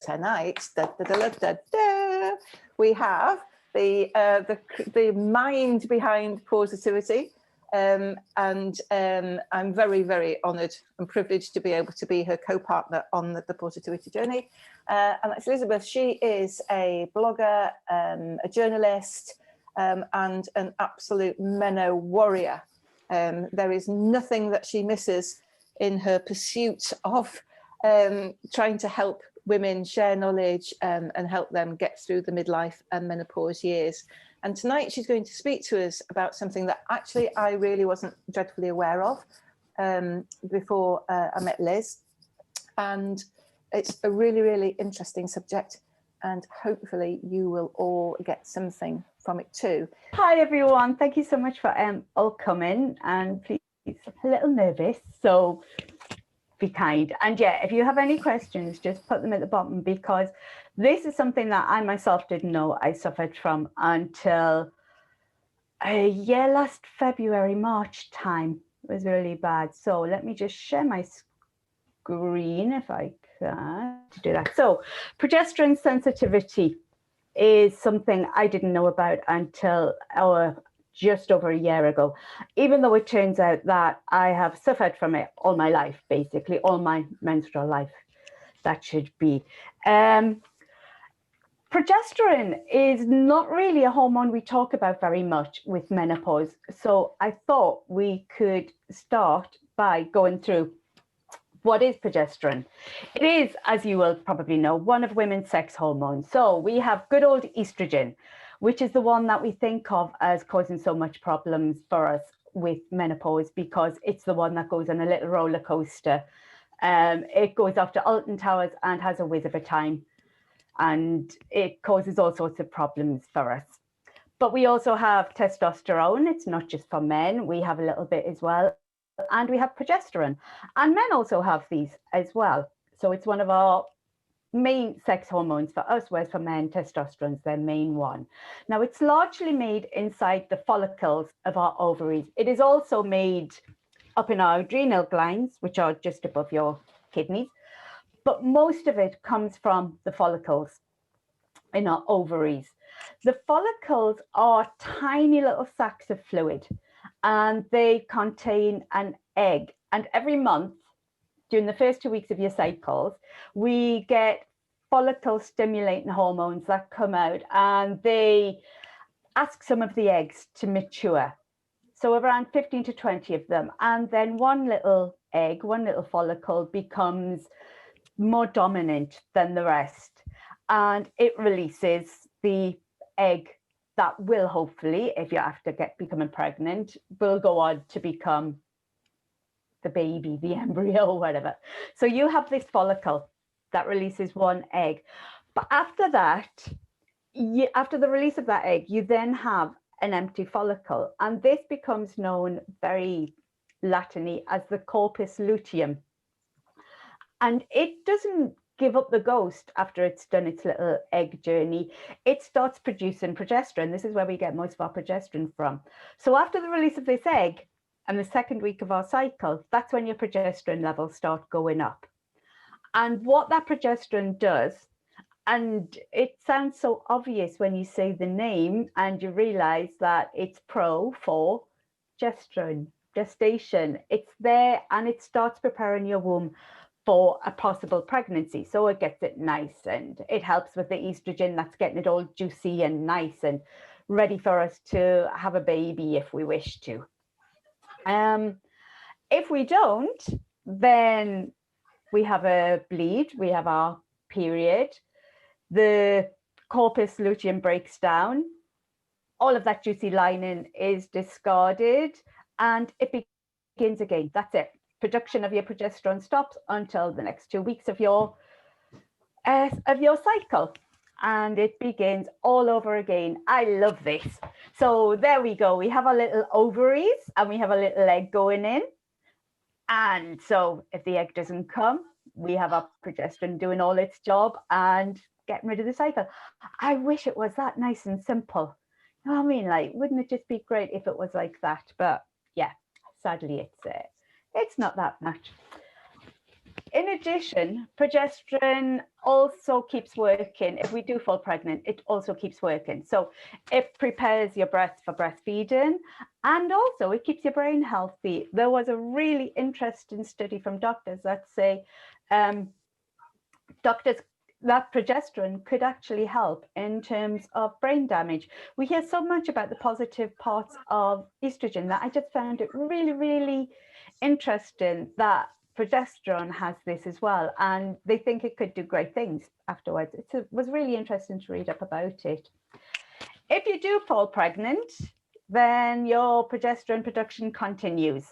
tonight, we have the mind behind Pausitivity. And I'm very, very honoured and privileged to be able to be her co-partner on the Pausitivity journey. And that's Elizabeth. She is a blogger, a journalist, and an absolute Meno warrior. There is nothing that she misses in her pursuit of trying to help women share knowledge and help them get through the midlife and menopause years. And tonight she's going to speak to us about something that actually I really wasn't dreadfully aware of before I met Liz. And it's a really, really interesting subject. And hopefully you will all get something from it too. Hi, everyone. Thank you so much for all coming. And please, a little nervous, so be kind. And yeah, if you have any questions, just put them at the bottom, because this is something that I myself didn't know I suffered from until last February, March time. It was really bad. So let me just share my screen if I can to do that. So progesterone sensitivity is something I didn't know about until just over a year ago, even though it turns out that I have suffered from it all my life, basically all my menstrual life. That should be. Progesterone is not really a hormone we talk about very much with menopause. So I thought we could start by going through what is progesterone. It is, as you will probably know, one of women's sex hormones. So we have good old estrogen, which is the one that we think of as causing so much problems for us with menopause, because it's the one that goes on a little roller coaster. It goes off to Alton Towers and has a whiz of a time, and it causes all sorts of problems for us. But we also have testosterone. It's not just for men. We have a little bit as well. And we have progesterone. And men also have these as well. So it's one of our main sex hormones for us, whereas for men, testosterone is their main one. Now, it's largely made inside the follicles of our ovaries. It is also made up in our adrenal glands, which are just above your kidneys. But most of it comes from the follicles in our ovaries. The follicles are tiny little sacs of fluid, and they contain an egg. And every month, during the first 2 weeks of your cycles, we get follicle stimulating hormones that come out, and they ask some of the eggs to mature. So around 15 to 20 of them. And then one little egg, one little follicle becomes more dominant than the rest. And it releases the egg that will hopefully, if you have to becoming pregnant, will go on to become the baby, the embryo, whatever. So you have this follicle that releases one egg. But after that, after the release of that egg, you then have an empty follicle. And this becomes known very Latin-y as the corpus luteum. And it doesn't give up the ghost after it's done its little egg journey. It starts producing progesterone. This is where we get most of our progesterone from. So after the release of this egg and the second week of our cycle, that's when your progesterone levels start going up. And what that progesterone does, and it sounds so obvious when you say the name and you realize that it's pro for gesturing, gestation. It's there and it starts preparing your womb for a possible pregnancy. So it gets it nice, and it helps with the estrogen that's getting it all juicy and nice and ready for us to have a baby if we wish to. If we don't, then we have a bleed, we have our period, the corpus luteum breaks down, all of that juicy lining is discarded, and it begins again. That's it. Production of your progesterone stops until the next 2 weeks of your cycle, and it begins all over again. I love this. So there we go. We have our little ovaries and we have a little egg going in. And so if the egg doesn't come, we have our progesterone doing all its job and getting rid of the cycle. I wish it was that nice and simple. You know what I mean? Like, wouldn't it just be great if it was like that? But yeah, sadly, it's not that much. in addition, progesterone also keeps working. If we do fall pregnant, it also keeps working. So it prepares your breast for breastfeeding, and also it keeps your brain healthy. There was a really interesting study from doctors that say that progesterone could actually help in terms of brain damage. We hear so much about the positive parts of estrogen that I just found it really, really interesting that progesterone has this as well, and they think it could do great things afterwards. It was really interesting to read up about it. If you do fall pregnant, then your progesterone production continues.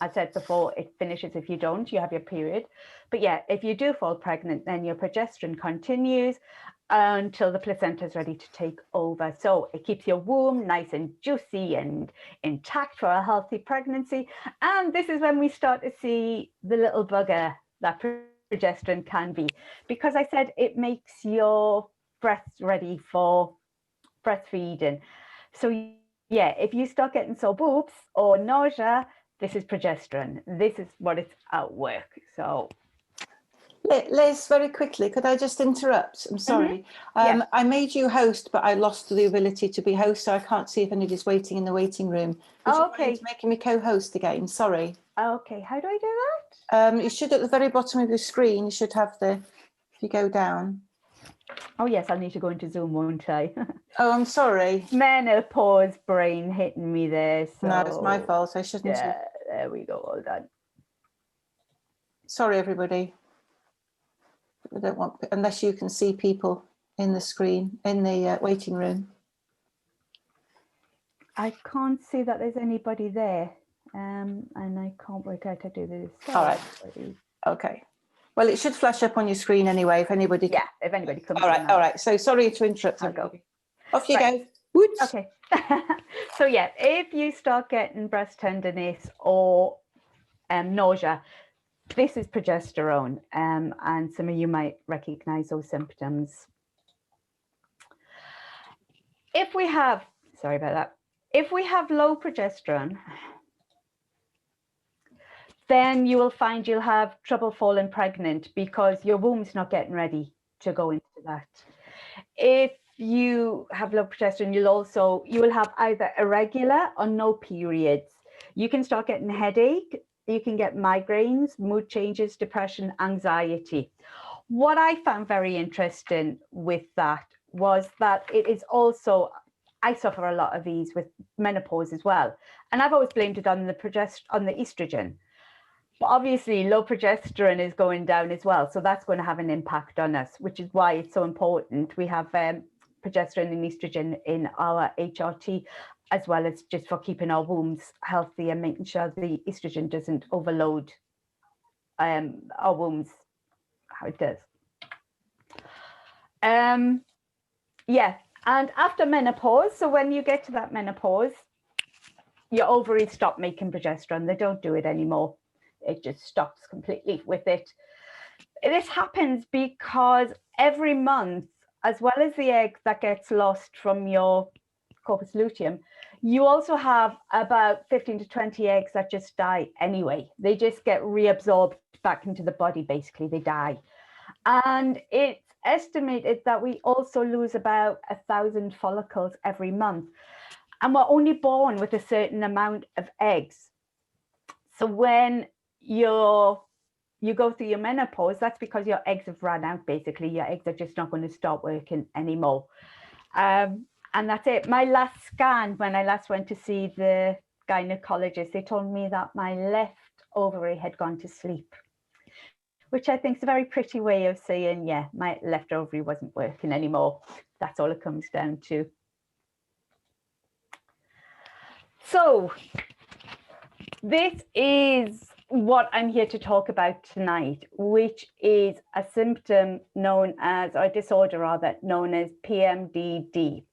I said before, it finishes if you don't, you have your period. But yeah, if you do fall pregnant, then your progesterone continues until the placenta is ready to take over. So it keeps your womb nice and juicy and intact for a healthy pregnancy. And this is when we start to see the little bugger that progesterone can be, because I said it makes your breasts ready for breastfeeding. So yeah, if you start getting sore boobs or nausea, this is progesterone. This is what it's at work. So Liz, very quickly, could I just interrupt? I'm sorry. Yeah. I made you host, but I lost the ability to be host, so I can't see if anybody's waiting in the waiting room. Would you mind making me co-host again? Sorry. Okay, how do I do that? You should, at the very bottom of your screen, you should have if you go down. Oh yes, I'll need to go into Zoom, won't I? Oh, I'm sorry. Menopause brain hitting me there. So, no, it's my fault. I shouldn't have. There we go, all done. Sorry, everybody. I don't want, unless you can see people in the screen, in the waiting room. I can't see that there's anybody there, and I can't work out how to do this. All right. Okay. Well, it should flash up on your screen anyway, if anybody. Yeah, if anybody comes. All right. All right. So sorry to interrupt. I'll go. Off you go. Whoops. Okay. So yeah, if you start getting breast tenderness or nausea, this is progesterone, and some of you might recognize those symptoms. If we have, sorry about that, if we have low progesterone, then you will find you'll have trouble falling pregnant because your womb's not getting ready to go into that. If you have low progesterone, you will have either irregular or no periods. You can start getting headache, you can get migraines, mood changes, depression, anxiety. What I found very interesting with that was that it is also, I suffer a lot of these with menopause as well. And I've always blamed it on the estrogen. But obviously low progesterone is going down as well. So that's going to have an impact on us, which is why it's so important. We have progesterone and estrogen in our HRT, as well as just for keeping our wombs healthy and making sure the estrogen doesn't overload our wombs, how it does. Yeah, and after menopause, so when you get to that menopause, your ovaries stop making progesterone. They don't do it anymore. It just stops completely with it. This happens because every month, as well as the egg that gets lost from your corpus luteum, you also have about 15 to 20 eggs that just die anyway. They just get reabsorbed back into the body, basically, they die. And it's estimated that we also lose about 1,000 follicles every month. And we're only born with a certain amount of eggs. So when you go through your menopause, that's because your eggs have run out, basically. Your eggs are just not going to start working anymore. And that's it. My last scan, when I last went to see the gynecologist, they told me that my left ovary had gone to sleep, which I think is a very pretty way of saying, yeah, my left ovary wasn't working anymore. That's all it comes down to. So this is what I'm here to talk about tonight, which is a symptom known as, or a disorder rather, known as PMDD,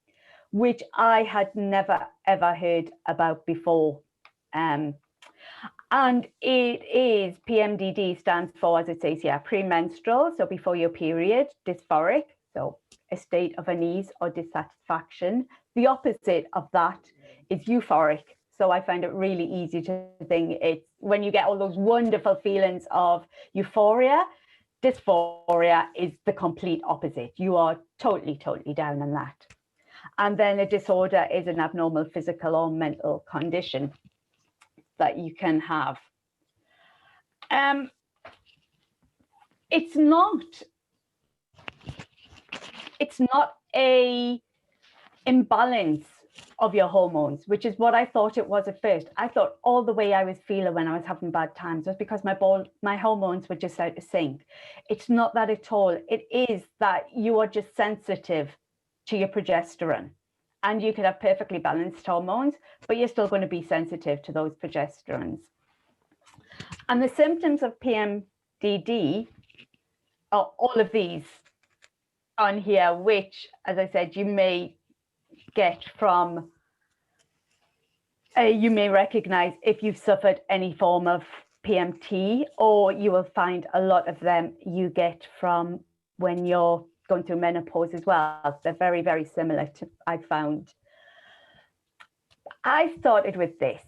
which I had never ever heard about before. And it is, PMDD stands for, as it says here, premenstrual, so before your period, dysphoric, so a state of unease or dissatisfaction. The opposite of that is euphoric, So I find it really easy to think it's when you get all those wonderful feelings of euphoria, dysphoria is the complete opposite. You are totally, totally down on that. And then a disorder is an abnormal physical or mental condition that you can have. It's not a imbalance of your hormones, which is what I thought it was at first. I thought all the way I was feeling when I was having bad times was because my hormones were just out of sync. It's not that at all. It is that you are just sensitive to your progesterone, and you could have perfectly balanced hormones, but you're still going to be sensitive to those progesterones. And the symptoms of PMDD are all of these on here, which, as I said, you may get from, you may recognize if you've suffered any form of PMT, or you will find a lot of them you get from when you're going through menopause as well. They're very, very similar to, I found. I started with this.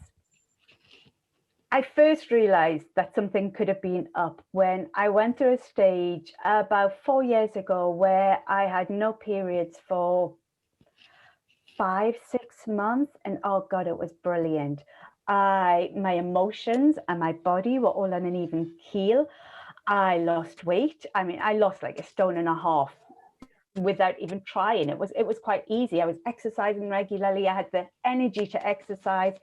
I first realized that something could have been up when I went through a stage about 4 years ago where I had no periods for 5-6 months, and oh God, it was brilliant. My emotions and my body were all on an even keel. I lost weight. I mean, I lost like 1.5 stone without even trying. It was quite easy. I was exercising regularly. I had the energy to exercise.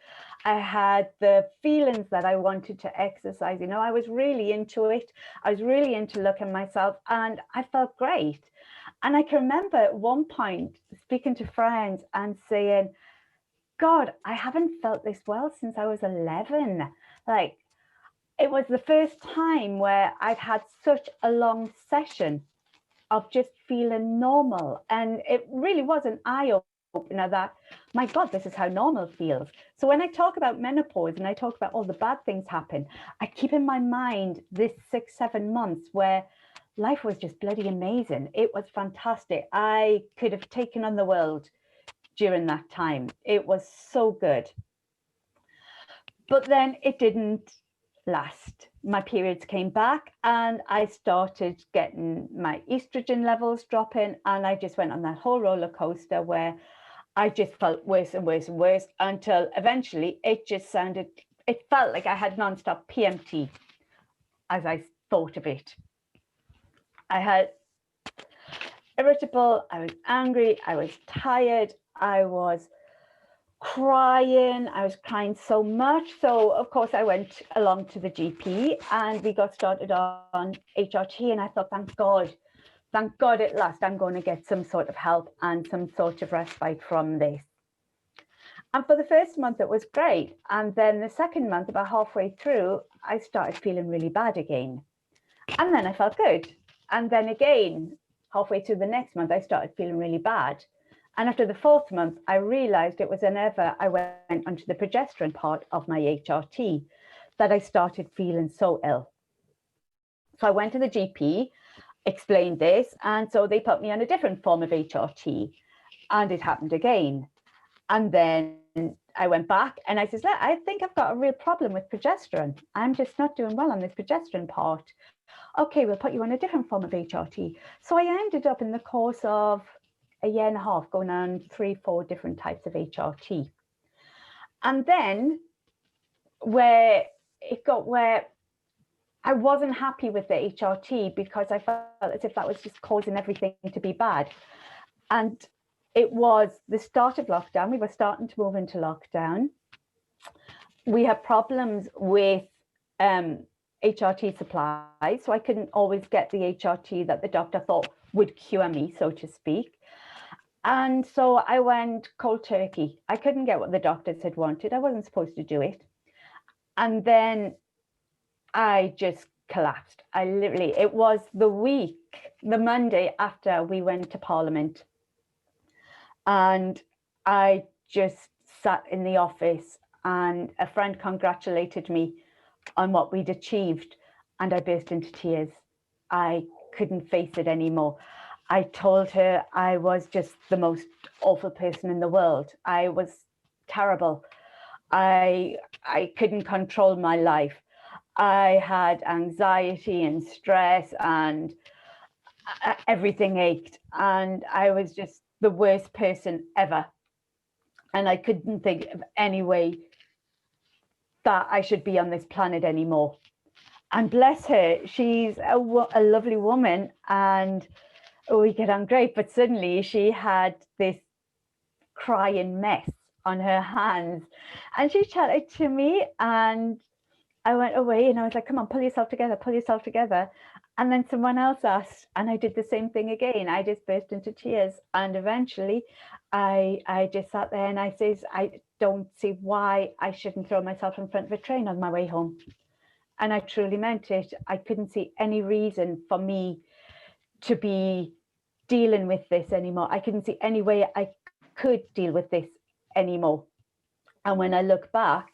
I had the feelings that I wanted to exercise. You know, I was really into it. I was really into looking myself, and I felt great. And I can remember at one point speaking to friends and saying, God, I haven't felt this well since I was 11. Like, it was the first time where I'd had such a long session of just feeling normal. And it really was an eye-opener that, my God, this is how normal feels. So when I talk about menopause and I talk about all the bad things happen, I keep in my mind this 6-7 months where life was just bloody amazing. It was fantastic. I could have taken on the world during that time. It was so good. But then it didn't last. My periods came back and I started getting my estrogen levels dropping, and I just went on that whole roller coaster where I just felt worse and worse and worse until eventually it felt like I had nonstop PMT as I thought of it. I had irritable, I was angry, I was tired, I was crying. I was crying so much. So of course I went along to the GP and we got started on HRT, and I thought, thank God at last I'm going to get some sort of help and some sort of respite from this. And for the first month it was great, and then the second month, about halfway through, I started feeling really bad again, and then I felt good, and then again halfway through the next month I started feeling really bad. And after the 4th month, I realized it was whenever I went onto the progesterone part of my HRT that I started feeling so ill. So I went to the GP, explained this, and so they put me on a different form of HRT, and it happened again. And then I went back and I said, I think I've got a real problem with progesterone. I'm just not doing well on this progesterone part. Okay, we'll put you on a different form of HRT. So I ended up in the course of 1.5 years going on 3-4 different types of HRT. And then where it got where I wasn't happy with the HRT because I felt as if that was just causing everything to be bad. And it was the start of lockdown. We were starting to move into lockdown. We had problems with HRT supply, so I couldn't always get the HRT that the doctor thought would cure me, so to speak. And so I went cold turkey. I couldn't get what the doctors had wanted. I wasn't supposed to do it. And then I just collapsed. It was the Monday after we went to Parliament. And I just sat in the office and a friend congratulated me on what we'd achieved. And I burst into tears. I couldn't face it anymore. I told her I was just the most awful person in the world. I was terrible. I couldn't control my life. I had anxiety and stress, and everything ached, and I was just the worst person ever. And I couldn't think of any way that I should be on this planet anymore. And bless her, she's a lovely woman, and we get on great. But suddenly she had this crying mess on her hands, and she chatted to me, and I went away and I was like, come on, pull yourself together, pull yourself together. And then someone else asked, and I did the same thing again. I just burst into tears. And eventually I just sat there and I says, I don't see why I shouldn't throw myself in front of a train on my way home. And I truly meant it. I couldn't see any reason for me to be dealing with this anymore. I couldn't see any way I could deal with this anymore. And when I look back,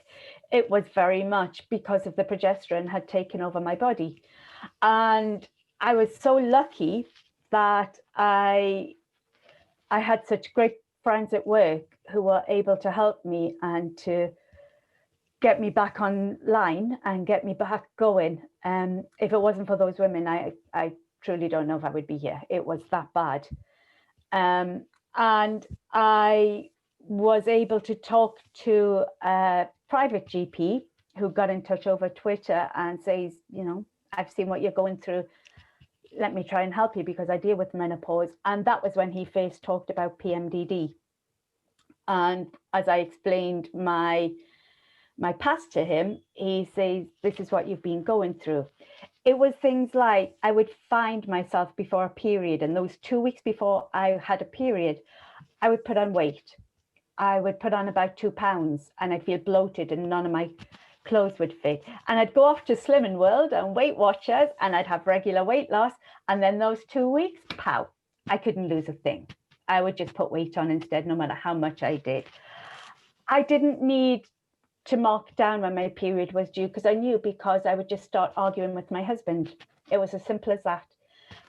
it was very much because of the progesterone had taken over my body. And I was so lucky that I had such great friends at work who were able to help me and to get me back online and get me back going. If it wasn't for those women, I truly don't know if I would be here. It was that bad. And I was able to talk to a private GP who got in touch over Twitter and says, you know, I've seen what you're going through. Let me try and help you because I deal with menopause. And that was when he first talked about PMDD. And as I explained my past to him, he says, this is what you've been going through. It was things like I would find myself before a period, and those 2 weeks before I had a period, I would put on weight. I would put on about 2 pounds and I'd feel bloated and none of my clothes would fit. And I'd go off to Slimming World and Weight Watchers and I'd have regular weight loss. And then those 2 weeks, pow, I couldn't lose a thing. I would just put weight on instead, no matter how much I did. I didn't need to mark down when my period was due because I knew, because I would just start arguing with my husband. It was as simple as that.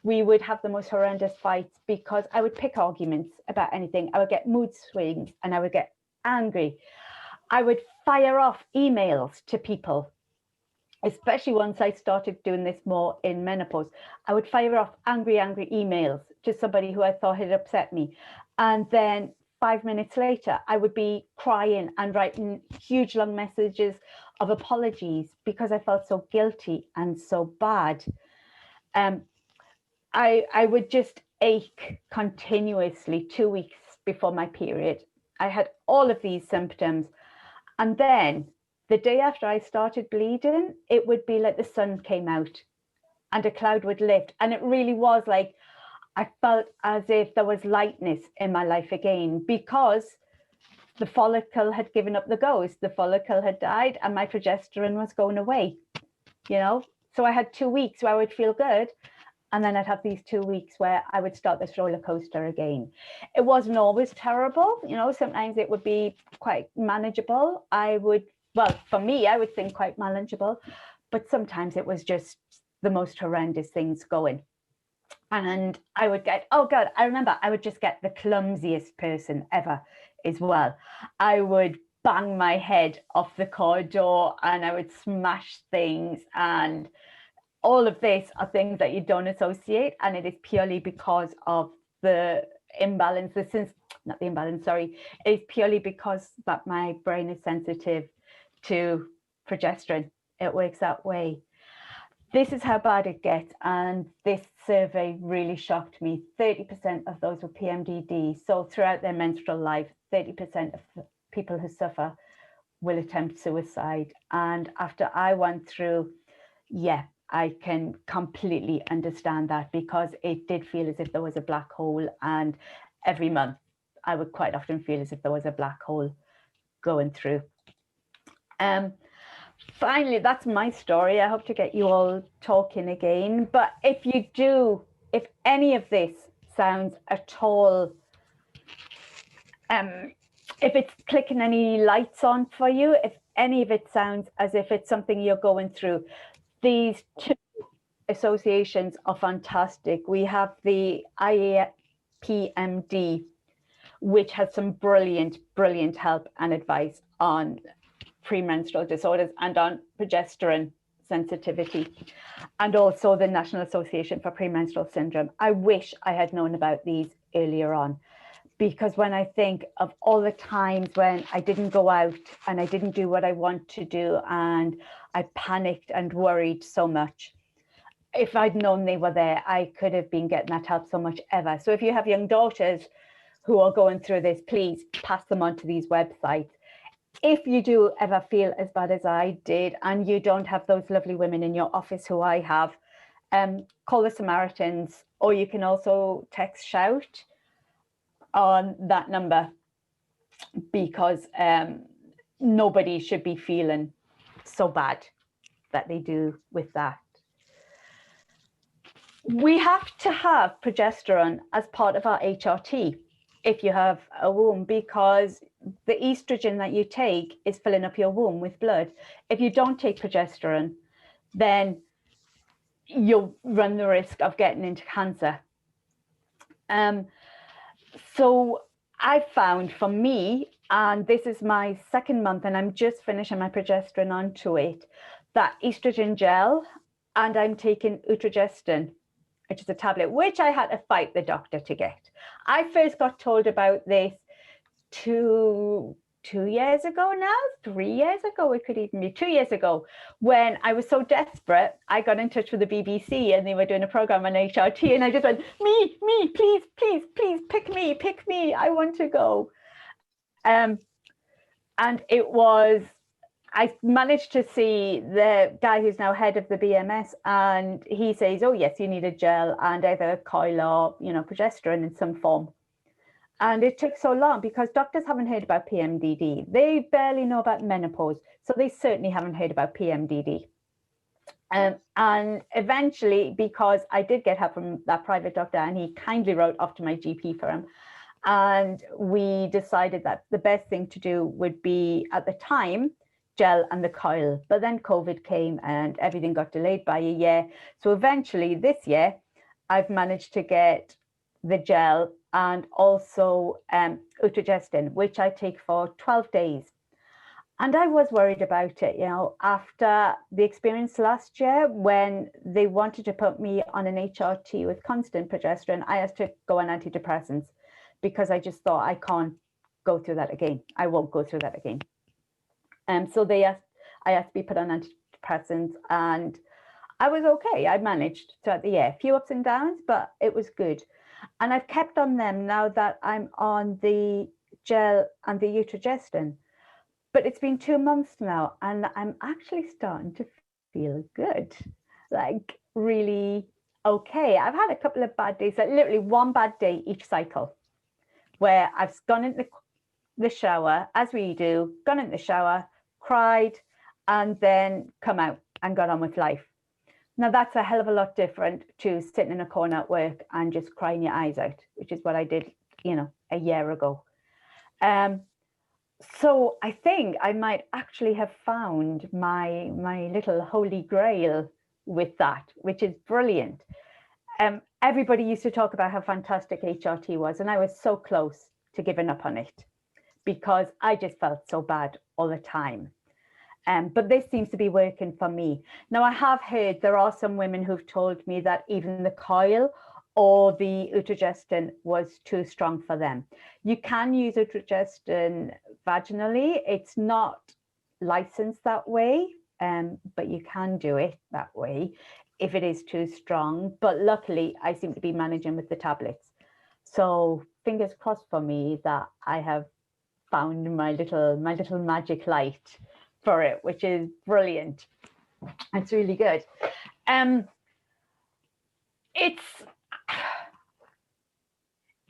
We would have the most horrendous fights because I would pick arguments about anything. I would get mood swings and I would get angry. I would fire off emails to people, especially once I started doing this more in menopause. I would fire off angry emails to somebody who I thought had upset me. And then 5 minutes later, I would be crying and writing huge long messages of apologies because I felt so guilty and so bad. I would just ache continuously 2 weeks before my period. I had all of these symptoms. And then the day after I started bleeding, it would be like the sun came out and a cloud would lift. And it really was like, I felt as if there was lightness in my life again, because the follicle had given up the ghost. The follicle had died and my progesterone was going away, you know? So I had 2 weeks where I would feel good. And then I'd have these 2 weeks where I would start this roller coaster again. It wasn't always terrible. You know, sometimes it would be quite manageable. Well, for me, I would think quite manageable, but sometimes it was just the most horrendous things going. And I would get, oh God, I remember I would just get the clumsiest person ever as well. I would bang my head off the car door and I would smash things, and all of this are things that you don't associate, and it is purely because of the imbalance. It's purely because that my brain is sensitive to progesterone. It works that way. This is how bad it gets, and this survey really shocked me. 30% of those with PMDD, so throughout their menstrual life, 30% of people who suffer will attempt suicide. And after I went through, I can completely understand that, because it did feel as if there was a black hole, and every month I would quite often feel as if there was a black hole going through. Finally, that's my story. I hope to get you all talking again. But if any of this sounds at all, if it's clicking any lights on for you, if any of it sounds as if it's something you're going through, these two associations are fantastic. We have the IAPMD, which has some brilliant help and advice on premenstrual disorders and on progesterone sensitivity, and also the National Association for Premenstrual Syndrome. I wish I had known about these earlier on, because when I think of all the times when I didn't go out and I didn't do what I want to do and I panicked and worried so much, if I'd known they were there, I could have been getting that help so much ever. So if you have young daughters who are going through this, please pass them on to these websites. If you do ever feel as bad as I did and you don't have those lovely women in your office who I have, call the Samaritans, or you can also text shout on that number, because nobody should be feeling so bad that they do with that. We have to have progesterone as part of our HRT if you have a womb, because the estrogen that you take is filling up your womb with blood. If you don't take progesterone, then you'll run the risk of getting into cancer. So I found for me, and this is my 2nd month and I'm just finishing my progesterone onto it, that estrogen gel, and I'm taking Progesterone, which is a tablet, which I had to fight the doctor to get. I first got told about this 2 years ago now, 3 years ago, it could even be 2 years ago, when I was so desperate, I got in touch with the BBC and they were doing a program on HRT, and I just went, me, please, pick me, I want to go. And it was, I managed to see the guy who's now head of the BMS, and he says, oh yes, you need a gel and either a coil or, progesterone in some form. And it took so long because doctors haven't heard about PMDD. They barely know about menopause, so they certainly haven't heard about PMDD. And eventually, because I did get help from that private doctor, and he kindly wrote off to my GP firm, and we decided that the best thing to do would be, at the time, gel and the coil. But then COVID came and everything got delayed by a year. So eventually this year, I've managed to get the gel and also Progesterone, which I take for 12 days. And I was worried about it, after the experience last year when they wanted to put me on an HRT with constant progesterone. I had to go on antidepressants because I just thought, I can't go through that again. I won't go through that again. So I had to be put on antidepressants, and I was okay. I managed throughout the year, a few ups and downs, but it was good. And I've kept on them now that I'm on the gel and the Progesterone. But it's been 2 months now, and I'm actually starting to feel good, like really okay. I've had a couple of bad days, like literally one bad day each cycle, where I've gone into the shower, as we do, gone into the shower, cried, and then come out and got on with life. Now, that's a hell of a lot different to sitting in a corner at work and just crying your eyes out, which is what I did, a year ago. So I think I might actually have found my little holy grail with that, which is brilliant. Everybody used to talk about how fantastic HRT was, and I was so close to giving up on it because I just felt so bad all the time. But this seems to be working for me. Now, I have heard there are some women who've told me that even the coil or the Progesterone was too strong for them. You can use Progesterone vaginally. It's not licensed that way, but you can do it that way if it is too strong. But luckily, I seem to be managing with the tablets. So fingers crossed for me that I have found my little magic light for it, which is brilliant. It's really good.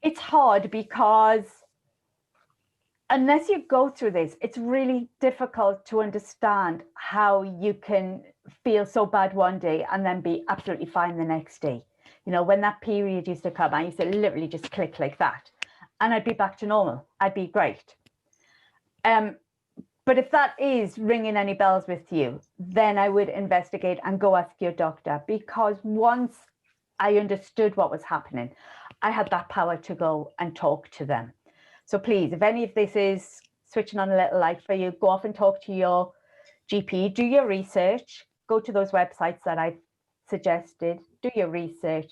It's hard because unless you go through this, it's really difficult to understand how you can feel so bad one day and then be absolutely fine the next day. When that period used to come, I used to literally just click like that and I'd be back to normal. I'd be great. But if that is ringing any bells with you, then I would investigate and go ask your doctor, because once I understood what was happening, I had that power to go and talk to them. So please, if any of this is switching on a little light for you, go off and talk to your GP, do your research, go to those websites that I've suggested, do your research,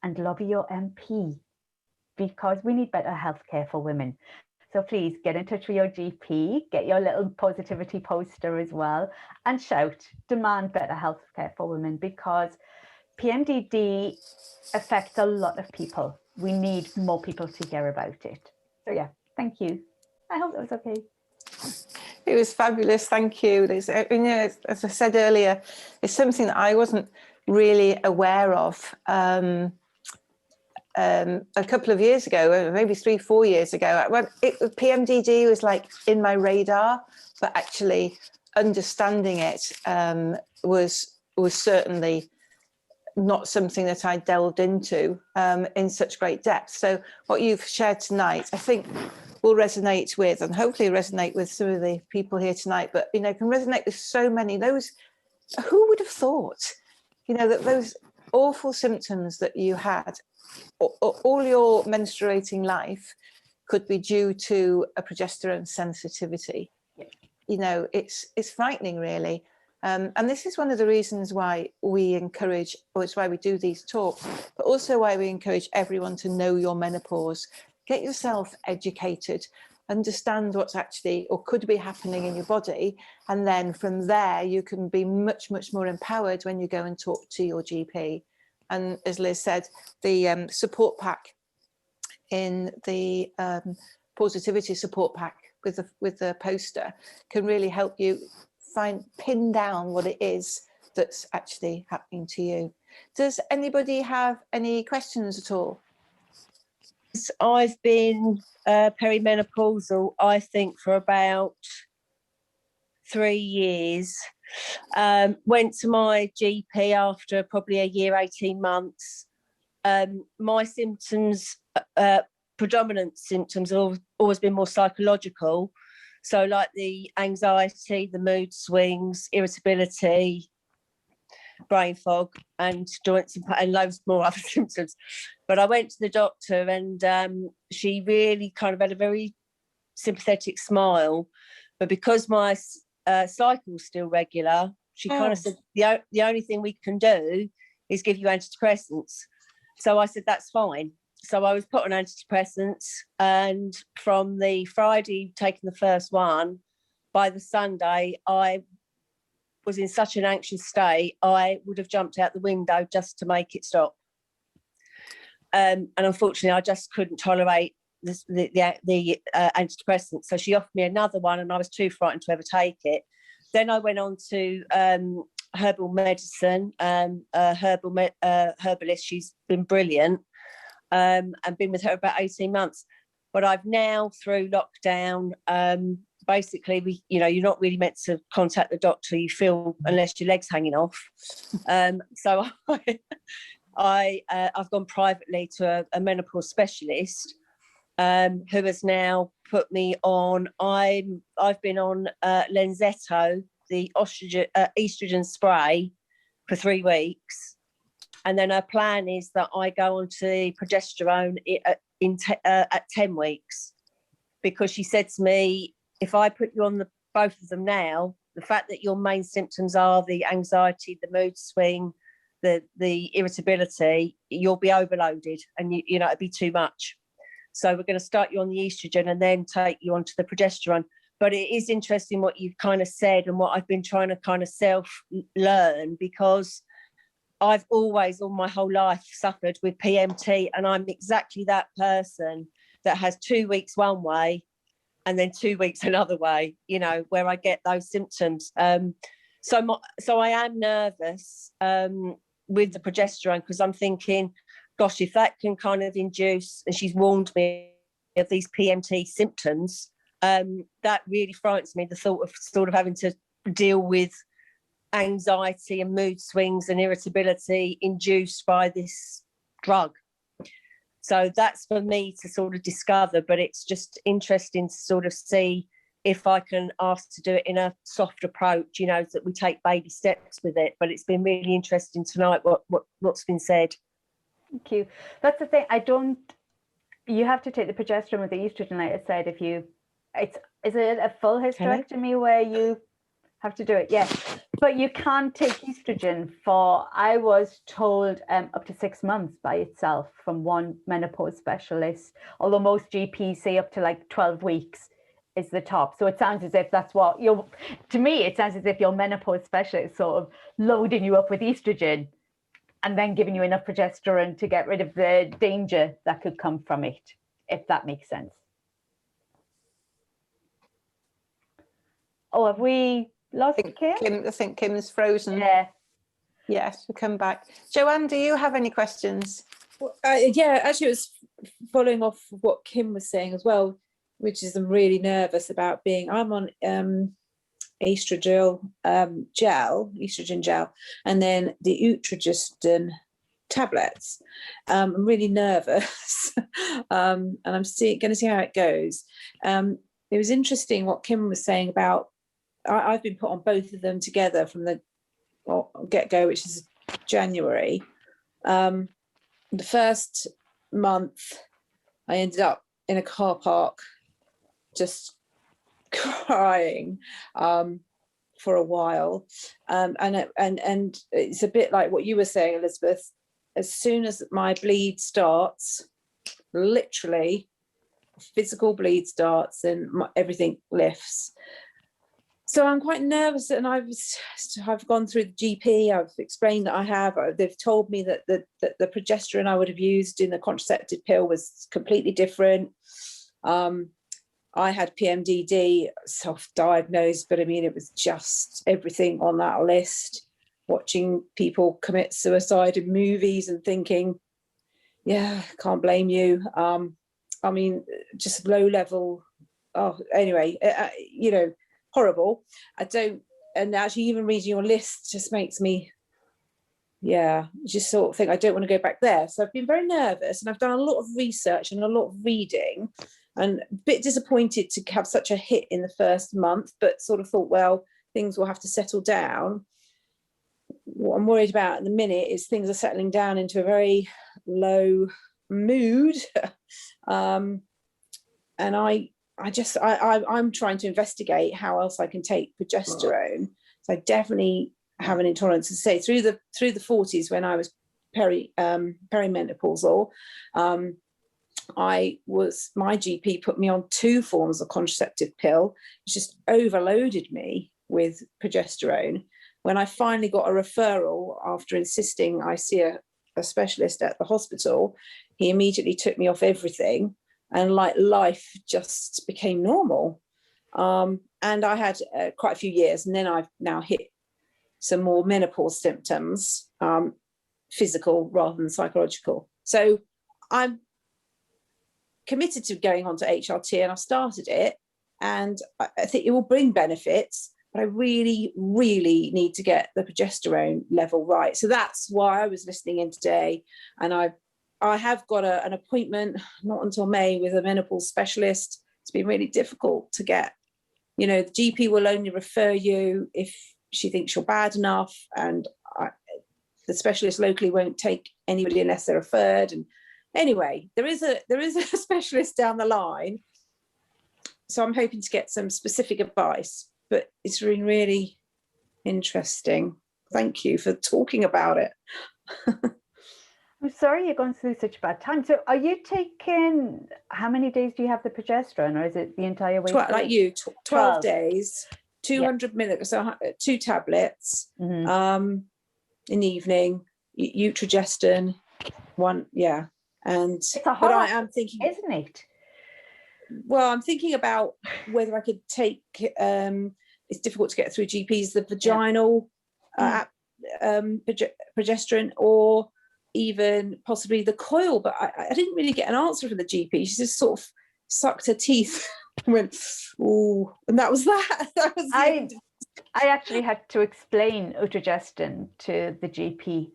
and lobby your MP, because we need better healthcare for women. So please get in touch with your GP, get your little Pausitivity poster as well, and shout, demand better healthcare for women, because PMDD affects a lot of people. We need more people to hear about it. So yeah, thank you. I hope that was okay. It was fabulous, thank you. There's, you know, as I said earlier, it's something that I wasn't really aware of. A couple of years ago, maybe 3-4 years ago, PMDD was like in my radar, but actually understanding it was certainly not something that I delved into in such great depth. So what you've shared tonight, I think will resonate with, and hopefully resonate with some of the people here tonight, but, you know, can resonate with so many. Those, who would have thought, you know, that those awful symptoms that you had all your menstruating life could be due to a progesterone sensitivity? You know, it's frightening, really. And this is one of the reasons why we encourage, or it's why we do these talks, but also why we encourage everyone to know your menopause. Get yourself educated, understand what's actually or could be happening in your body, and then from there you can be much, much more empowered when you go and talk to your GP. And as Liz said, the support pack in the Pausitivity support pack with the poster can really help you pin down what it is that's actually happening to you. Does anybody have any questions at all? I've been perimenopausal, I think, for about 3 years. Went to my GP after probably a year, 18 months. My symptoms, predominant symptoms, have always been more psychological. So like the anxiety, the mood swings, irritability, brain fog, and joints and loads more other symptoms. But I went to the doctor, and she really kind of had a very sympathetic smile. But because my cycle's still regular, she kind of said, the only thing we can do is give you antidepressants. So I said, that's fine. So I was put on antidepressants, and from the Friday taking the first one, by the Sunday, I was in such an anxious state, I would have jumped out the window just to make it stop. And unfortunately, I just couldn't tolerate the antidepressants. So she offered me another one, and I was too frightened to ever take it. Then I went on to herbal medicine, herbalist. She's been brilliant, and been with her about 18 months. But I've now, through lockdown, basically, you're not really meant to contact the doctor, you feel, unless your leg's hanging off. So I've gone privately to a menopause specialist, who has now put me on. I've been on Lenzetto, the estrogen spray, for 3 weeks, and then her plan is that I go on to progesterone at 10 weeks, because she said to me, if I put you on both of them now, the fact that your main symptoms are the anxiety, the mood swing, the irritability, you'll be overloaded, and you know it'd be too much. So we're going to start you on the estrogen and then take you onto the progesterone. But it is interesting what you've kind of said, and what I've been trying to kind of self-learn, because I've always, all my whole life, suffered with PMT, and I'm exactly that person that has 2 weeks one way and then 2 weeks another way, you know, where I get those symptoms. So I am nervous with the progesterone, because I'm thinking, gosh, if that can kind of induce, and she's warned me of these PMT symptoms, that really frightens me, the thought of sort of having to deal with anxiety and mood swings and irritability induced by this drug. So that's for me to sort of discover, but it's just interesting to sort of see if I can ask to do it in a soft approach, you know, that we take baby steps with it. But it's been really interesting tonight what's been said. Thank you. That's the thing. You have to take the progesterone with the estrogen, like I said. Is it a full hysterectomy where you have to do it? Yeah, but you can't take estrogen for, I was told, up to 6 months by itself from one menopause specialist, although most GPs say up to like 12 weeks is the top. So it sounds as if that's what to me, it sounds as if your menopause specialist sort of loading you up with estrogen and then giving you enough progesterone to get rid of the danger that could come from it, if that makes sense. Oh, have we lost Kim? I think Kim's frozen. Yeah. Yes, we'll come back. Joanne, do you have any questions? Well, yeah, actually, it was following off what Kim was saying as well, which is I'm really nervous about I'm on estrogen gel, and then the Progesterone tablets. I'm really nervous, and I'm going to see how it goes. It was interesting what Kim was saying about, I've been put on both of them together from the get-go, which is January. The first month, I ended up in a car park just crying for a while, and it's a bit like what you were saying, Elizabeth. As soon as my bleed starts, literally physical bleed starts, and everything lifts. So I'm quite nervous, and I've gone through the GP. I've explained that they've told me that the progesterone I would have used in the contraceptive pill was completely different. I had PMDD, self-diagnosed, but I mean, it was just everything on that list. Watching people commit suicide in movies and thinking, yeah, can't blame you. I mean, just low level. Oh, anyway, horrible. And actually even reading your list just makes me, just sort of think I don't want to go back there. So I've been very nervous, and I've done a lot of research and a lot of reading, and a bit disappointed to have such a hit in the first month, but sort of thought, well, things will have to settle down. What I'm worried about at the minute is things are settling down into a very low mood. And I'm trying to investigate how else I can take progesterone. So I definitely have an intolerance. To say through the 40s, when I was perimenopausal, my GP put me on 2 forms of contraceptive pill. It just overloaded me with progesterone. When I finally got a referral after insisting I see a specialist at the hospital, he immediately took me off everything, and like life just became normal. And I had quite a few years, and then I've now hit some more menopause symptoms, physical rather than psychological. So I'm committed to going on to HRT, and I've started it, and I think it will bring benefits, but I really, really need to get the progesterone level right. So that's why I was listening in today, and I have got an appointment, not until May, with a menopause specialist. It's been really difficult to get. The GP will only refer you if she thinks you're bad enough, and the specialist locally won't take anybody unless they're referred. And anyway, there is a specialist down the line, so I'm hoping to get some specific advice. But it's been really interesting. Thank you for talking about it. I'm sorry you're going through such a bad time. So are you taking, how many days do you have the progesterone, or is it the entire week? 12 days, 200 milligrams, so 2 tablets, in the evening, Progesterone, 1, And it's a but I am thinking, isn't it? Well, I'm thinking about whether I could take, it's difficult to get through GPs, the vaginal progesterone, or even possibly the coil, but I didn't really get an answer from the GP. She just sort of sucked her teeth and went, ooh, and that was that. That was I actually had to explain Progesterone to the GP.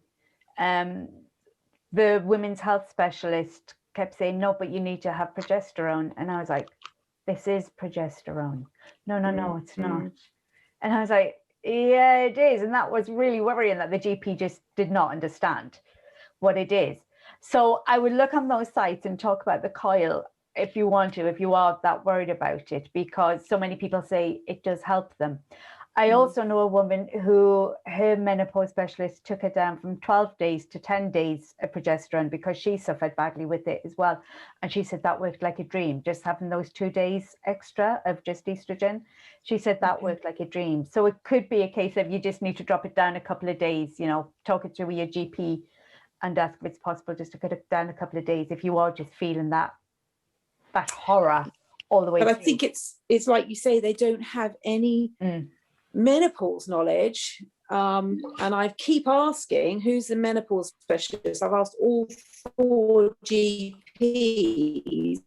The women's health specialist kept saying, no, but you need to have progesterone. And I was like, this is progesterone. No, it's not. And I was like, yeah, it is. And that was really worrying, that the GP just did not understand what it is. So I would look on those sites and talk about the coil. if you want to, if you are that worried about it, because so many people say it does help them. I also know a woman who her menopause specialist took her down from 12 days to 10 days of progesterone because she suffered badly with it as well. And she said that worked like a dream, just having those 2 days extra of just estrogen. She said that worked like a dream. So it could be a case of you just need to drop it down a couple of days, you know, talk it through with your GP and ask if it's possible just to cut it down a couple of days if you are just feeling that horror all the way But I through. think it's like you say, they don't have any menopause knowledge. And I keep asking, who's the menopause specialist? I've asked all 4 GPs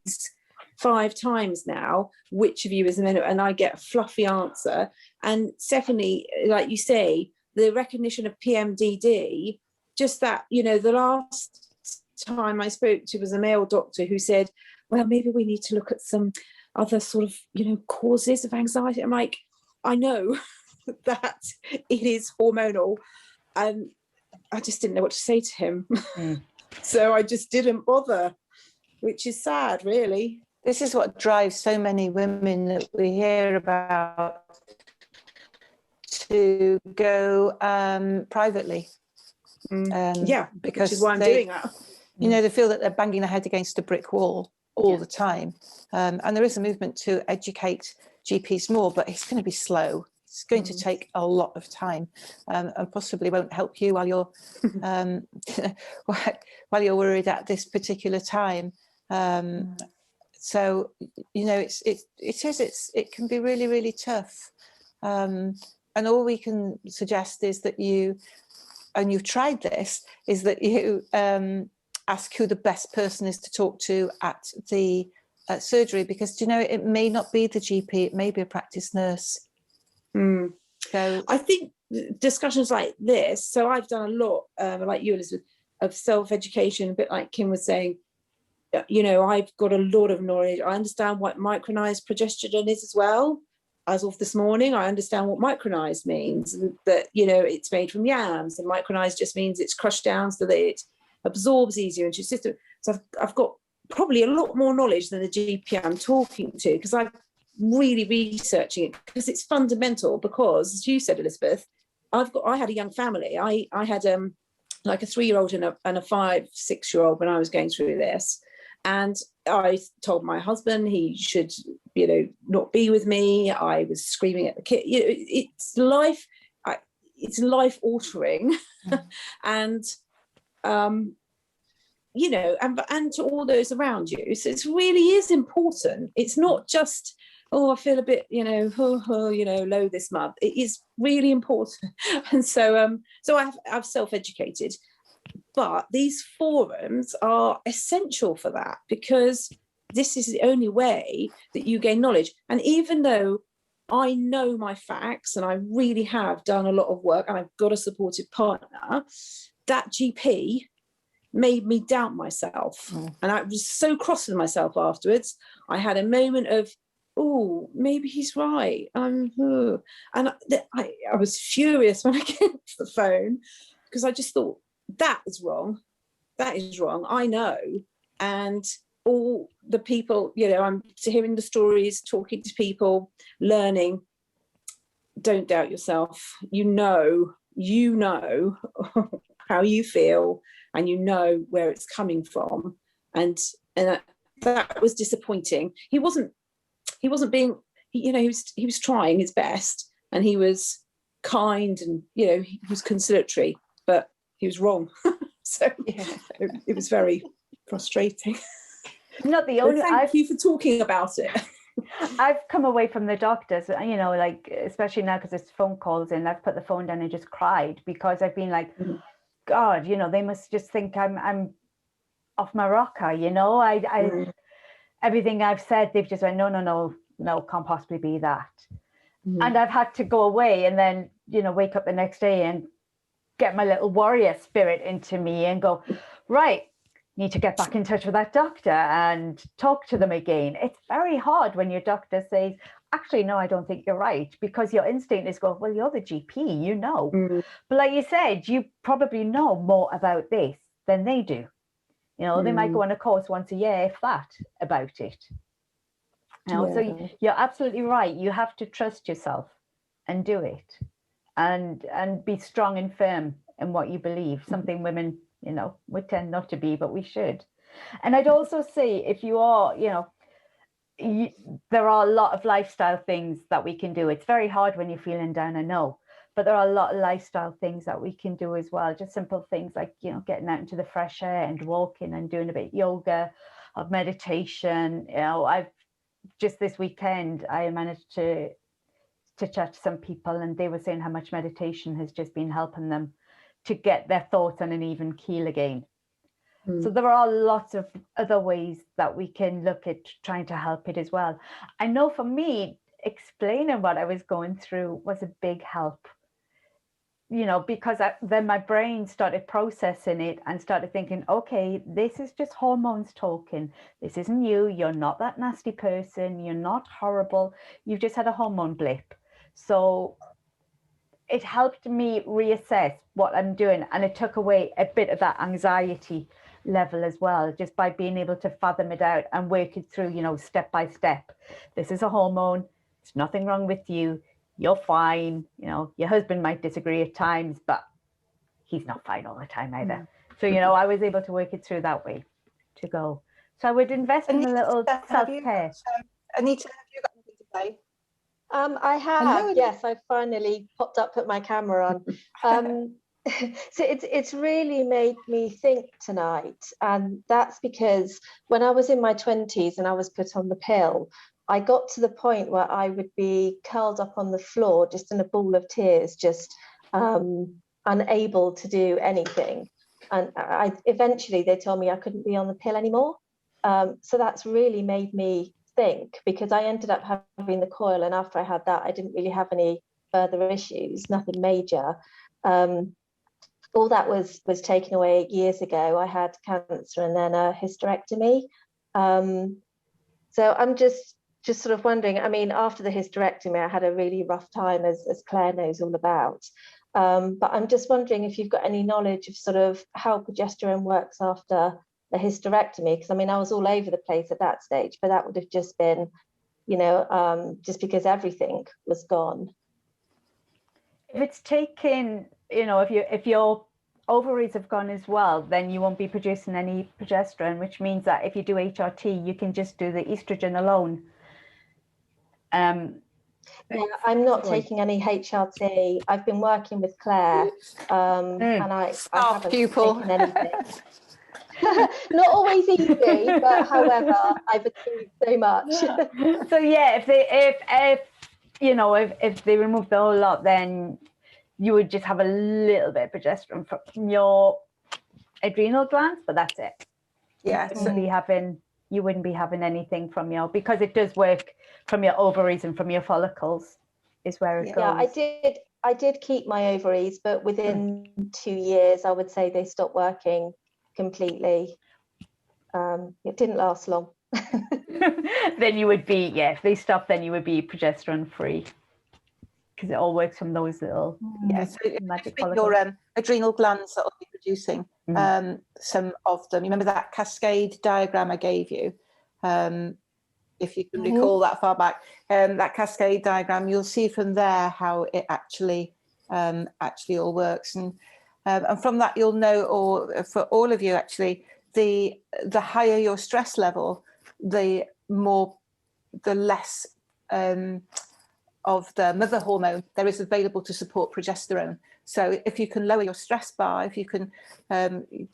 5 times now, which of you is the menopause? And I get a fluffy answer. And secondly, like you say, the recognition of PMDD, just that, you know, the last time I spoke to was a male doctor who said, well, maybe we need to look at some other sort of, you know, causes of anxiety. I'm like, I know that it is hormonal. And I just didn't know what to say to him. So I just didn't bother, which is sad, really. This is what drives so many women that we hear about to go privately. Yeah, because which is why I'm doing that. You know, they feel that they're banging their head against a brick wall all the time. And there is a movement to educate GPs more, but it's going to be slow. It's going to take a lot of time, and possibly won't help you while you're while you're worried at this particular time. So, you know, it can be really, really tough. And all we can suggest is that you, and you've tried this, is that you ask who the best person is to talk to at the surgery, because, you know, it may not be the GP, it may be a practice nurse. So I think discussions like this, so I've done a lot, like you, Elizabeth, of self-education, a bit like Kim was saying. You know, I've got a lot of knowledge. I understand what micronized progesterone is as well. As of this morning, I understand what micronized means, that, you know, it's made from yams, and micronized just means it's crushed down so that it absorbs easier into your system. So I've got probably a lot more knowledge than the GP I'm talking to, because I'm really researching it, because it's fundamental. Because, as you said, Elizabeth, I had a young family. I had like a 3-year-old and a 5-6-year-old when I was going through this. And I told my husband he should, you know, not be with me. I was screaming at the kid. You know, it's life altering, and you know, and to all those around you. So it really is important. It's not just, oh, I feel a bit, you know, low this month. It is really important. And so I've self-educated. But these forums are essential for that, because this is the only way that you gain knowledge. And even though I know my facts and I really have done a lot of work and I've got a supportive partner, that GP made me doubt myself. And I was so cross with myself afterwards. I had a moment of, oh, maybe he's right. And I was furious when I came to the phone, because I just thought, that is wrong. That is wrong. I know. And all the people, you know, I'm hearing the stories, talking to people, learning. Don't doubt yourself. You know how you feel, and you know where it's coming from. And that was disappointing. He wasn't being, you know, he was trying his best, and he was kind, and, you know, he was conciliatory, but he was wrong. So yeah, it was very frustrating. Not the only. Thank you for talking about it. I've come away from the doctors, you know, like, especially now because there's phone calls in, I've put the phone down and just cried, because I've been like, God, you know, they must just think I'm off my rocker, you know. Everything I've said, they've just went, no, can't possibly be that. And I've had to go away and then, you know, wake up the next day and get my little warrior spirit into me and go, right, need to get back in touch with that doctor and talk to them again. It's very hard when your doctor says, actually, no, I don't think you're right, because your instinct is go, well, you're the GP, you know. But like you said, you probably know more about this than they do. You know, they might go on a course once a year, if that, about it. You know, so you're absolutely right. You have to trust yourself and do it, and be strong and firm in what you believe. Something women, you know, would tend not to be, but we should. And I'd also say, if you are, you know, there are a lot of lifestyle things that we can do. It's very hard when you're feeling down, I know, but there are a lot of lifestyle things that we can do as well. Just simple things like, you know, getting out into the fresh air and walking and doing a bit of yoga, of meditation. You know, I've just this weekend, I managed to chat to some people, and they were saying how much meditation has just been helping them to get their thoughts on an even keel again. So there are lots of other ways that we can look at trying to help it as well. I know for me, explaining what I was going through was a big help, you know, because then my brain started processing it and started thinking, okay, this is just hormones talking. This isn't you. You're not that nasty person. You're not horrible. You've just had a hormone blip. So it helped me reassess what I'm doing, and it took away a bit of that anxiety level as well, just by being able to fathom it out and work it through, you know, step by step. This is a hormone. There's nothing wrong with you. You're fine. You know, your husband might disagree at times, but he's not fine all the time either. So, you know, I was able to work it through that way to go. So I would invest in a little self-care. Anita, have you got anything to say? I have, yes, I finally popped up, put my camera on. So it's really made me think tonight, and that's because when I was in my 20s and I was put on the pill, I got to the point where I would be curled up on the floor just in a ball of tears, just unable to do anything. And eventually they told me I couldn't be on the pill anymore. So that's really made me think, because I ended up having the coil, and after I had that, I didn't really have any further issues, nothing major. All that was taken away years ago. I had cancer and then a hysterectomy. So I'm just sort of wondering, I mean, after the hysterectomy, I had a really rough time, as Claire knows all about. But I'm just wondering if you've got any knowledge of sort of how progesterone works after the hysterectomy, because I mean, I was all over the place at that stage, but that would have just been, you know, just because everything was gone. If it's taken, you know, if your ovaries have gone as well, then you won't be producing any progesterone, which means that if you do HRT, you can just do the estrogen alone. Yeah, I'm not taking any HRT. I've been working with Claire, and I haven't taken anything. Not always easy, but however, I've achieved so much. So yeah, if you know, if they remove the whole lot, then you would just have a little bit of progesterone from your adrenal glands, but that's it. Yeah, you wouldn't be having anything from your, because it does work from your ovaries and from your follicles is where it goes. Yeah, I did keep my ovaries, but within 2 years, I would say they stopped working completely. It didn't last long. Then you would be, if they stop, then you would be progesterone free, because it all works from those little so magic your adrenal glands that will be producing some of them. You remember that cascade diagram I gave you? If you can recall that far back, that cascade diagram, you'll see from there how it actually all works, and from that you'll know, or for all of you actually, the higher your stress level, the less of the mother hormone there is available to support progesterone. So if you can lower your stress bar, if you can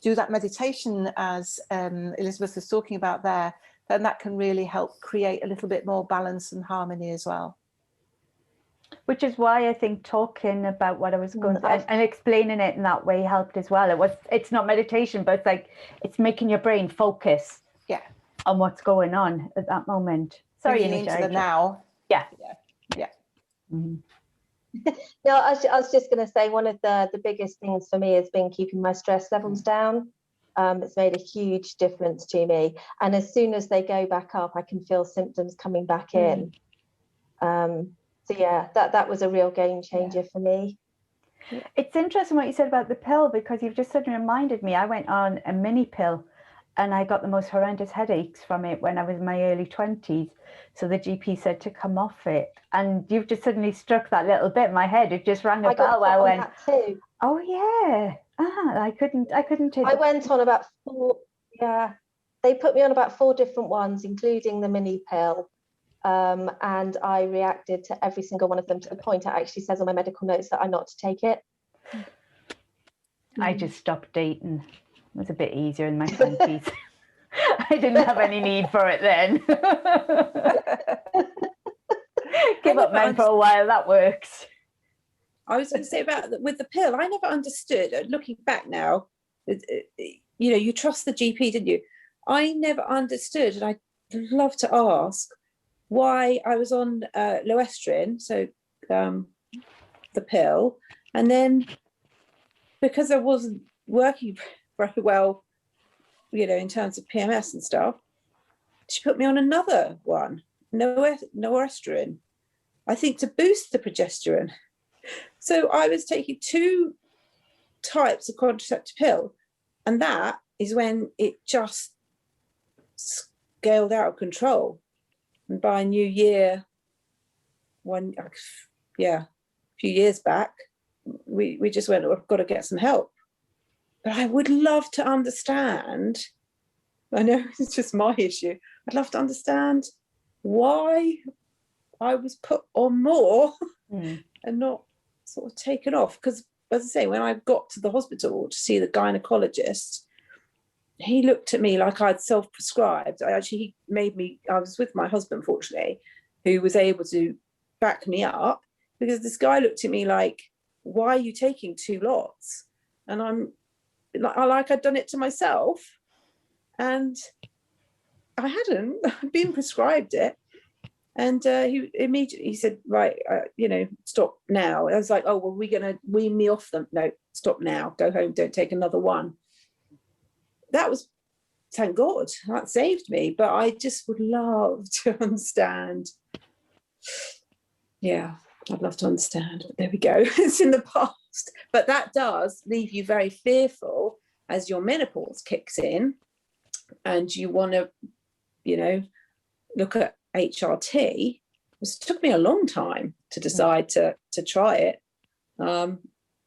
do that meditation as Elizabeth was talking about there, then that can really help create a little bit more balance and harmony as well. Which is why I think talking about what I was going through and explaining it in that way helped as well. It's not meditation, but it's like it's making your brain focus on what's going on at that moment. Sorry, into the now. Yeah. No, I was just going to say, one of the biggest things for me has been keeping my stress levels down. It's made a huge difference to me, and as soon as they go back up, I can feel symptoms coming back in. So yeah, that was a real game changer for me. It's interesting what you said about the pill, because you've just suddenly reminded me, I went on a mini pill and I got the most horrendous headaches from it when I was in my early 20s. So the GP said to come off it. And you've just suddenly struck that little bit in my head. It just rang a bell where I went, that too. oh yeah. I couldn't take I went on about 4, yeah. They put me on about 4 different ones, including the mini pill. And I reacted to every single one of them, to the point it actually says on my medical notes that I'm not to take it. I just stopped dating. It was a bit easier in my 20s. I didn't have any need for it then. Give up men for a while, that works. I was going to say about with the pill, I never understood, looking back now, you know, you trust the GP, didn't you? I never understood, and I'd love to ask why I was on low estrogen, so the pill, and then because I wasn't working very well, you know, in terms of PMS and stuff, she put me on another one, estrogen, I think to boost the progesterone. So I was taking 2 types of contraceptive pill, and that is when it just scaled out of control. And by New Year, a few years back, we just went, we've got to get some help. But I would love to understand, I know it's just my issue, I'd love to understand why I was put on more and not sort of taken off. Because, as I say, when I got to the hospital to see the gynecologist, he looked at me like I'd self-prescribed. He made me, I was with my husband, fortunately, who was able to back me up, because this guy looked at me like, why are you taking 2 lots? And I'm like I'd done it to myself, and I hadn't. I'd been prescribed it. And he said, right, you know, stop now. I was like, oh, well, we're going to wean me off them. No, stop now. Go home. Don't take another one. That was, thank God, that saved me. But I just would love to understand. Yeah, I'd love to understand. But there we go. It's in the past. But that does leave you very fearful as your menopause kicks in and you want to, you know, look at HRT. It took me a long time to decide to try it. And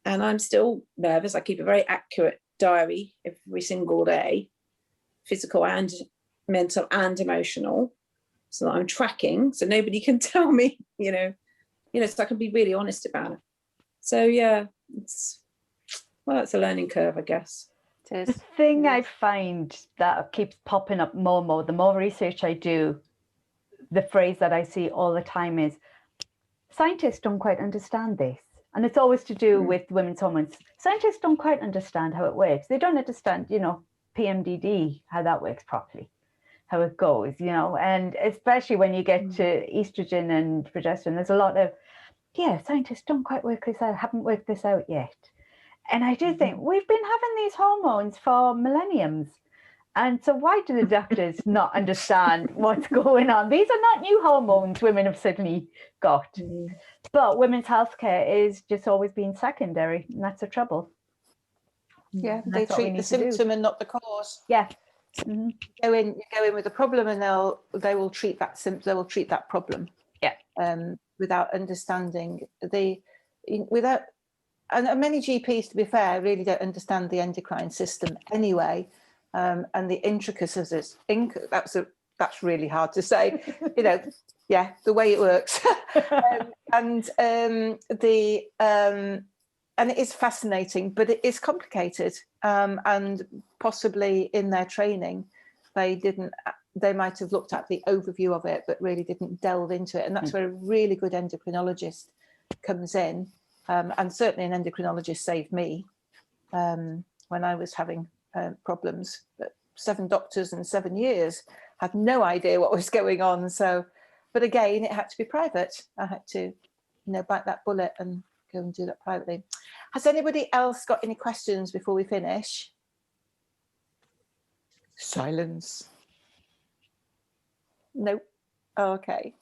I'm still nervous. I keep a very accurate diary every single day, physical and mental and emotional, so that I'm tracking, so nobody can tell me, you know, so I can be really honest about it. So yeah, it's a learning curve, I guess. The thing I find that keeps popping up more and more, the more research I do, the phrase that I see all the time is, scientists don't quite understand this. And it's always to do with women's hormones. Scientists don't quite understand how it works. They don't understand, you know, PMDD, how that works properly, how it goes, you know, and especially when you get to estrogen and progesterone, there's a lot of, yeah, scientists don't quite work this out, haven't worked this out yet. And I do think we've been having these hormones for millenniums. And so why do the doctors not understand what's going on? These are not new hormones women have suddenly got. But women's healthcare is just always being secondary, and that's the trouble. Yeah, they treat the symptom and not the cause. Yeah. You go in with a problem, and they will treat that symptom. They will treat that problem. Yeah. Without understanding and many GPs, to be fair, really don't understand the endocrine system anyway, and the intricacies. That's really hard to say, you know. Yeah, the way it works, and it is fascinating, but it is complicated, and possibly in their training, they might have looked at the overview of it, but really didn't delve into it, and that's where a really good endocrinologist comes in. And certainly an endocrinologist saved me when I was having problems. But 7 doctors in 7 years had no idea what was going on. So, but again, it had to be private. I had to, bite that bullet and go and do that privately. Has anybody else got any questions before we finish? Silence. No. Okay.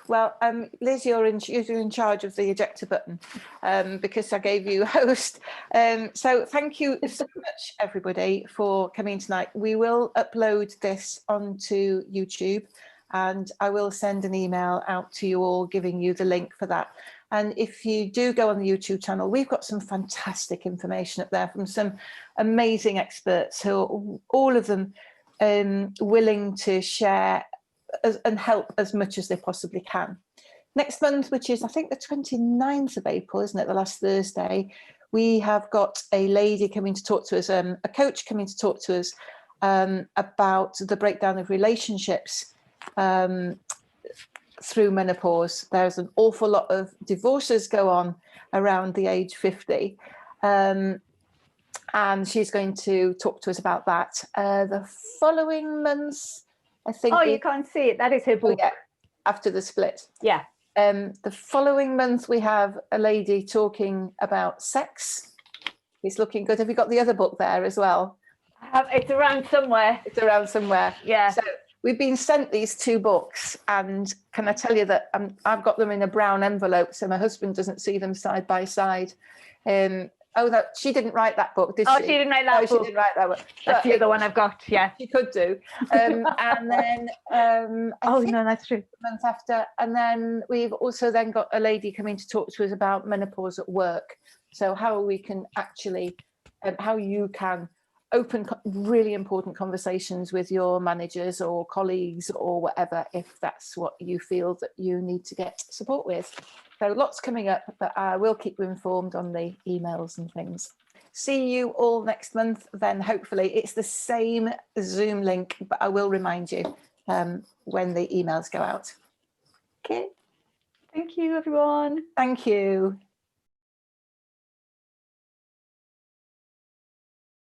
Well, Liz, you're in charge of the ejector button because I gave you host. So thank you so much, everybody, for coming tonight. We will upload this onto YouTube, and I will send an email out to you all giving you the link for that. And if you do go on the YouTube channel, we've got some fantastic information up there from some amazing experts who are all of them willing to share and help as much as they possibly can. Next month, which is I think the 29th of April, isn't it, the last Thursday, we have got a lady coming to talk to us, a coach coming to talk to us about the breakdown of relationships through menopause. There's an awful lot of divorces go on around the age 50. And she's going to talk to us about that. The following month, I think. Oh, you can't see it. That is her book. Yeah, after the split. Yeah. The following month, we have a lady talking about sex. It's looking good. Have you got the other book there as well? It's around somewhere. It's around somewhere. Yeah. So we've been sent these two books, and can I tell you that I've got them in a brown envelope, so my husband doesn't see them side by side. Oh, no, she didn't write that book, did she? Oh, she didn't write that book. No, she didn't write that one. That's the other one I've got, yeah. She could do. And then... oh, no, that's true. The month after. And then we've also then got a lady coming to talk to us about menopause at work. So how we can actually, how you can open really important conversations with your managers or colleagues or whatever, if that's what you feel that you need to get support with. So lots coming up, but I will keep you informed on the emails and things. See you all next month. Then hopefully it's the same Zoom link, but I will remind you when the emails go out. Okay. Thank you, everyone. Thank you.